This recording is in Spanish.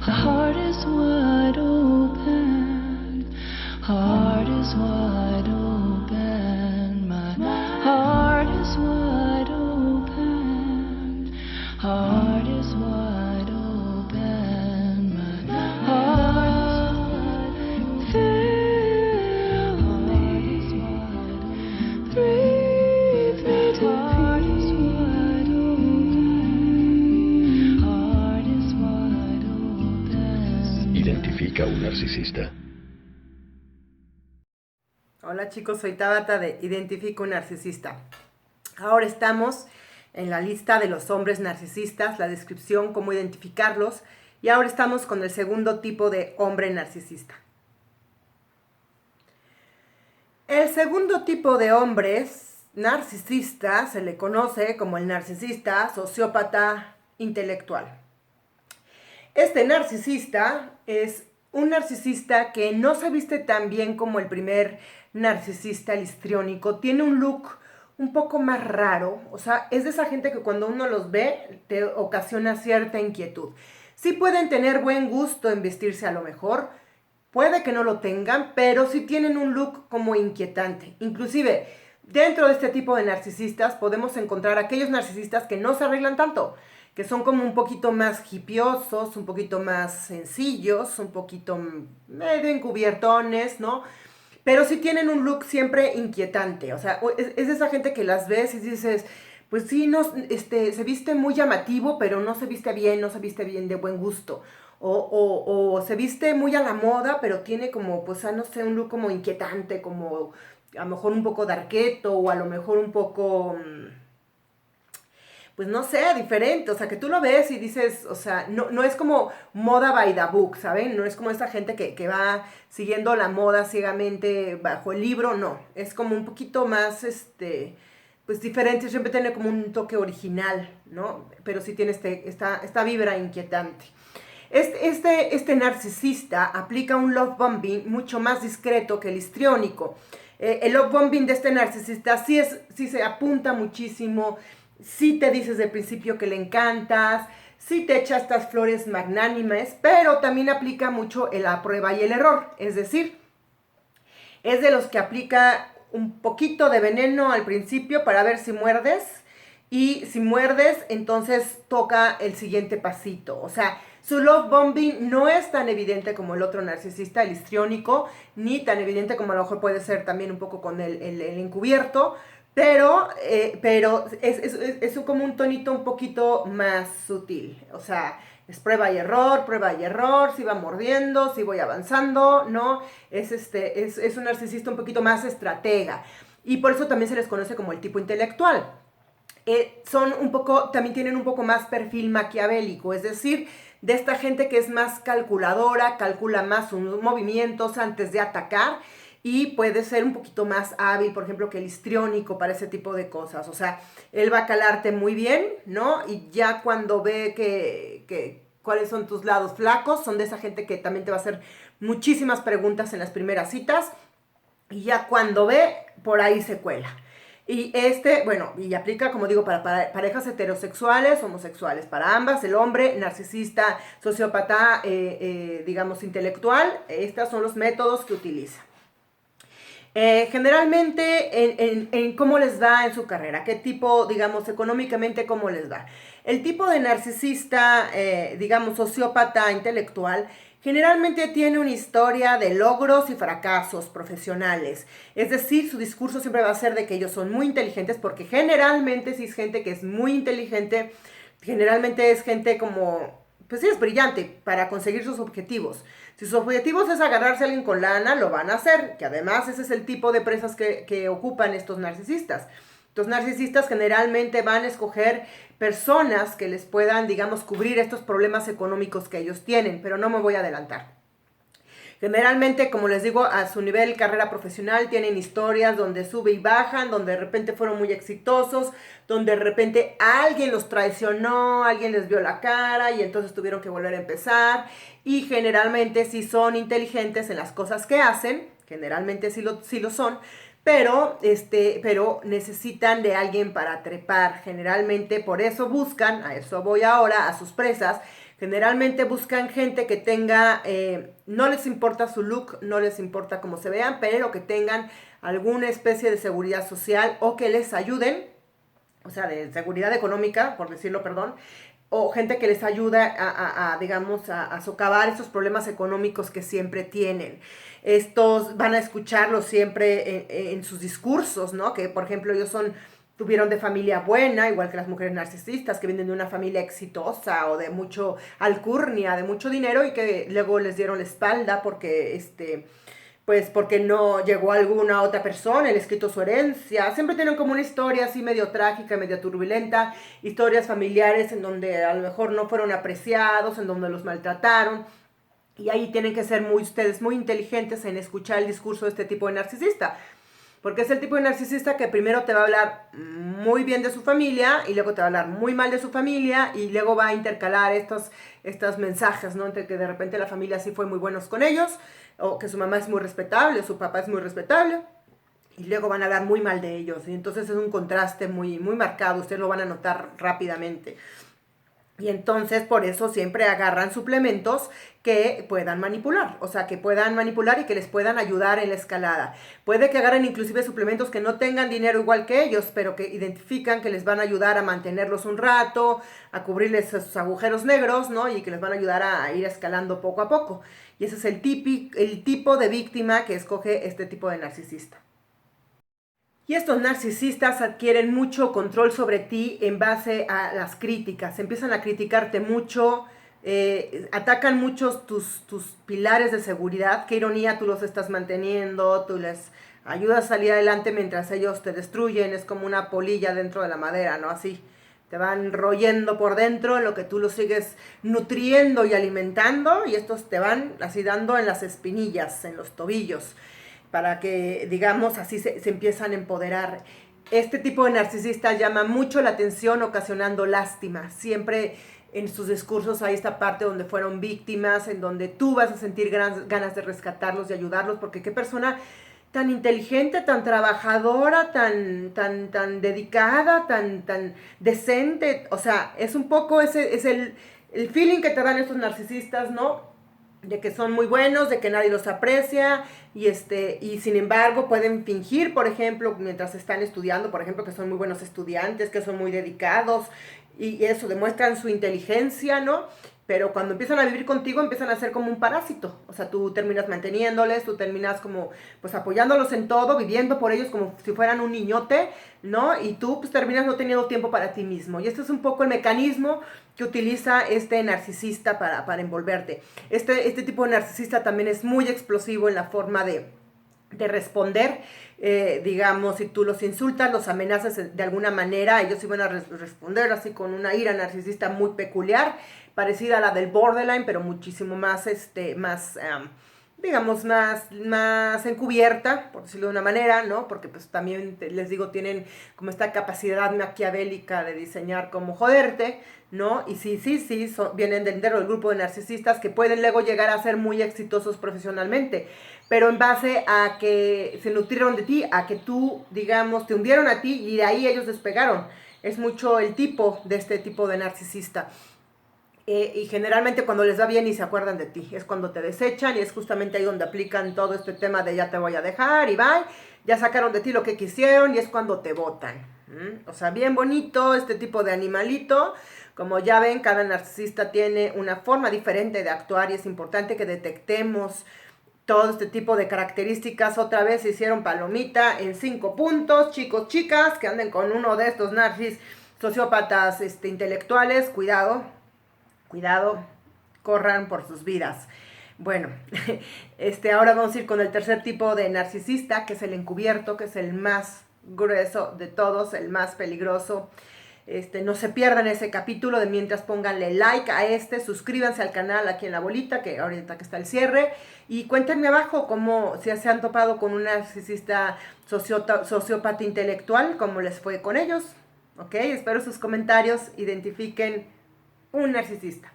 The heart is wide open. Heart is wide open. My heart is wide open. Heart is wide open. My heart feel me. Breathe me to heart is wide open. Heart is wide open. Identifica un narcisista. Hola chicos, soy Tabata de Identifico un narcisista. Ahora estamos en la lista de los hombres narcisistas, la descripción, cómo identificarlos, y ahora estamos con el segundo tipo de hombre narcisista. El segundo tipo de hombres narcisista se le conoce como el narcisista sociópata intelectual. Este narcisista es un narcisista que no se viste tan bien como el primer narcisista, el histriónico. Tiene un look un poco más raro, o sea, es de esa gente que cuando uno los ve te ocasiona cierta inquietud. Sí pueden tener buen gusto en vestirse a lo mejor, puede que no lo tengan, pero sí tienen un look como inquietante. Inclusive, dentro de este tipo de narcisistas podemos encontrar aquellos narcisistas que no se arreglan tanto, que son como un poquito más hipiosos, un poquito más sencillos, un poquito medio encubiertones, ¿no? Pero sí tienen un look siempre inquietante, o sea, es esa gente que las ves y dices, pues sí, no, se viste muy llamativo, pero no se viste bien, no se viste bien de buen gusto. O se viste muy a la moda, pero tiene como, pues, no sé, un look como inquietante, como a lo mejor un poco darketo, o a lo mejor un poco, pues no sé, diferente, o sea, que tú lo ves y dices, o sea, no es como moda by the book, ¿saben? No es como esa gente que va siguiendo la moda ciegamente bajo el libro, no, es como un poquito más, pues diferente, siempre tiene como un toque original, ¿no? Pero sí tiene esta vibra inquietante. Este narcisista aplica un love bombing mucho más discreto que el histriónico. El love bombing de este narcisista sí se apunta muchísimo, sí te dices de principio que le encantas, sí te echa estas flores magnánimes, pero también aplica mucho la prueba y el error. Es decir, es de los que aplica un poquito de veneno al principio para ver si muerdes, y si muerdes, entonces toca el siguiente pasito. O sea, su love bombing no es tan evidente como el otro narcisista, el histriónico, ni tan evidente como a lo mejor puede ser también un poco con el encubierto, pero es como un tonito un poquito más sutil. O sea, es prueba y error, si va mordiendo, si voy avanzando, ¿no? Es un narcisista un poquito más estratega. Y por eso también se les conoce como el tipo intelectual. También tienen un poco más perfil maquiavélico, es decir, de esta gente que es más calculadora, calcula más sus movimientos antes de atacar, y puede ser un poquito más hábil, por ejemplo, que el histriónico para ese tipo de cosas. O sea, él va a calarte muy bien, ¿no? Y ya cuando ve que cuáles son tus lados flacos, son de esa gente que también te va a hacer muchísimas preguntas en las primeras citas, y ya cuando ve, por ahí se cuela. Y y aplica, como digo, para parejas heterosexuales, homosexuales, para ambas, el hombre, narcisista, sociópata, digamos, intelectual. Estos son los métodos que utiliza. Generalmente, en cómo les va en su carrera, qué tipo, digamos, económicamente, cómo les va. El tipo de narcisista, digamos, sociópata intelectual, generalmente tiene una historia de logros y fracasos profesionales. Es decir, su discurso siempre va a ser de que ellos son muy inteligentes, porque generalmente si es gente que es muy inteligente, generalmente es gente como, pues sí, es brillante para conseguir sus objetivos. Si sus objetivos es agarrarse a alguien con lana, lo van a hacer, que además ese es el tipo de presas que ocupan estos narcisistas. Los narcisistas generalmente van a escoger personas que les puedan, digamos, cubrir estos problemas económicos que ellos tienen, pero no me voy a adelantar. Generalmente, como les digo, a su nivel carrera profesional tienen historias donde sube y bajan, donde de repente fueron muy exitosos, donde de repente alguien los traicionó, alguien les vio la cara y entonces tuvieron que volver a empezar. Y generalmente sí son inteligentes en las cosas que hacen, generalmente sí lo son, pero necesitan de alguien para trepar. Generalmente por eso buscan, a eso voy ahora, a sus presas, Generalmente buscan gente que tenga, no les importa su look, no les importa cómo se vean, pero que tengan alguna especie de seguridad social o que les ayuden, o sea, de seguridad económica, por decirlo, perdón, o gente que les ayuda digamos, a socavar esos problemas económicos que siempre tienen. Estos van a escucharlos siempre en sus discursos, ¿no? Que, por ejemplo, tuvieron de familia buena, igual que las mujeres narcisistas, que vienen de una familia exitosa o de mucho alcurnia, de mucho dinero, y que luego les dieron la espalda porque, pues porque no llegó alguna otra persona, les quitó su herencia. Siempre tienen como una historia así medio trágica, medio turbulenta, historias familiares en donde a lo mejor no fueron apreciados, en donde los maltrataron. Y ahí tienen que ser ustedes muy inteligentes en escuchar el discurso de este tipo de narcisista. Porque es el tipo de narcisista que primero te va a hablar muy bien de su familia y luego te va a hablar muy mal de su familia y luego va a intercalar estos mensajes, ¿no? Entre que de repente la familia sí fue muy buenos con ellos, o que su mamá es muy respetable, o su papá es muy respetable, y luego van a hablar muy mal de ellos. Y entonces es un contraste muy, muy marcado, ustedes lo van a notar rápidamente. Y entonces por eso siempre agarran suplementos que puedan manipular, o sea, que puedan manipular y que les puedan ayudar en la escalada. Puede que agarren inclusive suplementos que no tengan dinero igual que ellos, pero que identifican que les van a ayudar a mantenerlos un rato, a cubrirles sus agujeros negros, ¿no? Y que les van a ayudar a ir escalando poco a poco. Y ese es el tipo de víctima que escoge este tipo de narcisista. Y estos narcisistas adquieren mucho control sobre ti en base a las críticas. Empiezan a criticarte mucho, atacan muchos tus pilares de seguridad. Qué ironía, tú los estás manteniendo, tú les ayudas a salir adelante mientras ellos te destruyen. Es como una polilla dentro de la madera, ¿no? Así, te van royendo por dentro en lo que tú los sigues nutriendo y alimentando, y estos te van así dando en las espinillas, en los tobillos, para que, digamos, así se empiezan a empoderar. Este tipo de narcisista llama mucho la atención, ocasionando lástima. Siempre en sus discursos hay esta parte donde fueron víctimas, en donde tú vas a sentir ganas de rescatarlos, de ayudarlos, porque qué persona tan inteligente, tan trabajadora, tan dedicada, tan decente. O sea, es un poco ese es el feeling que te dan estos narcisistas, ¿no? De que son muy buenos, de que nadie los aprecia, y sin embargo pueden fingir, por ejemplo, mientras están estudiando, por ejemplo, que son muy buenos estudiantes, que son muy dedicados, y eso demuestran su inteligencia, ¿no? Pero cuando empiezan a vivir contigo, empiezan a ser como un parásito. O sea, tú terminas manteniéndoles, tú terminas como, pues, apoyándolos en todo, viviendo por ellos como si fueran un niñote, ¿no? Y tú, pues, terminas no teniendo tiempo para ti mismo. Y este es un poco el mecanismo que utiliza este narcisista para envolverte. Este tipo de narcisista también es muy explosivo en la forma de responder. Digamos, si tú los insultas, los amenazas de alguna manera, ellos iban a responder así con una ira narcisista muy peculiar, parecida a la del borderline, pero muchísimo más, digamos, más encubierta, por decirlo de una manera, ¿no? Porque pues también, les digo, tienen como esta capacidad maquiavélica de diseñar cómo joderte, ¿no? Y sí, vienen dentro del grupo de narcisistas que pueden luego llegar a ser muy exitosos profesionalmente, pero en base a que se nutrieron de ti, a que tú, digamos, te hundieron a ti y de ahí ellos despegaron. Es mucho el tipo de este tipo de narcisista. Y generalmente cuando les va bien y se acuerdan de ti, es cuando te desechan, y es justamente ahí donde aplican todo este tema de ya te voy a dejar y bye, ya sacaron de ti lo que quisieron, y es cuando te botan. O sea, bien bonito este tipo de animalito. Como ya ven, cada narcisista tiene una forma diferente de actuar, y es importante que detectemos todo este tipo de características. Otra vez hicieron palomita en 5 puntos, chicos, chicas, que anden con uno de estos narcis sociópatas intelectuales, cuidado, corran por sus vidas. Bueno, ahora vamos a ir con el tercer tipo de narcisista, que es el encubierto, que es el más grueso de todos, el más peligroso. No se pierdan ese capítulo. De mientras, pónganle like a suscríbanse al canal aquí en la bolita, que ahorita que está el cierre, y cuéntenme abajo cómo, si se han topado con un narcisista sociópata intelectual, cómo les fue con ellos. Ok, espero sus comentarios. Identifiquen un narcisista.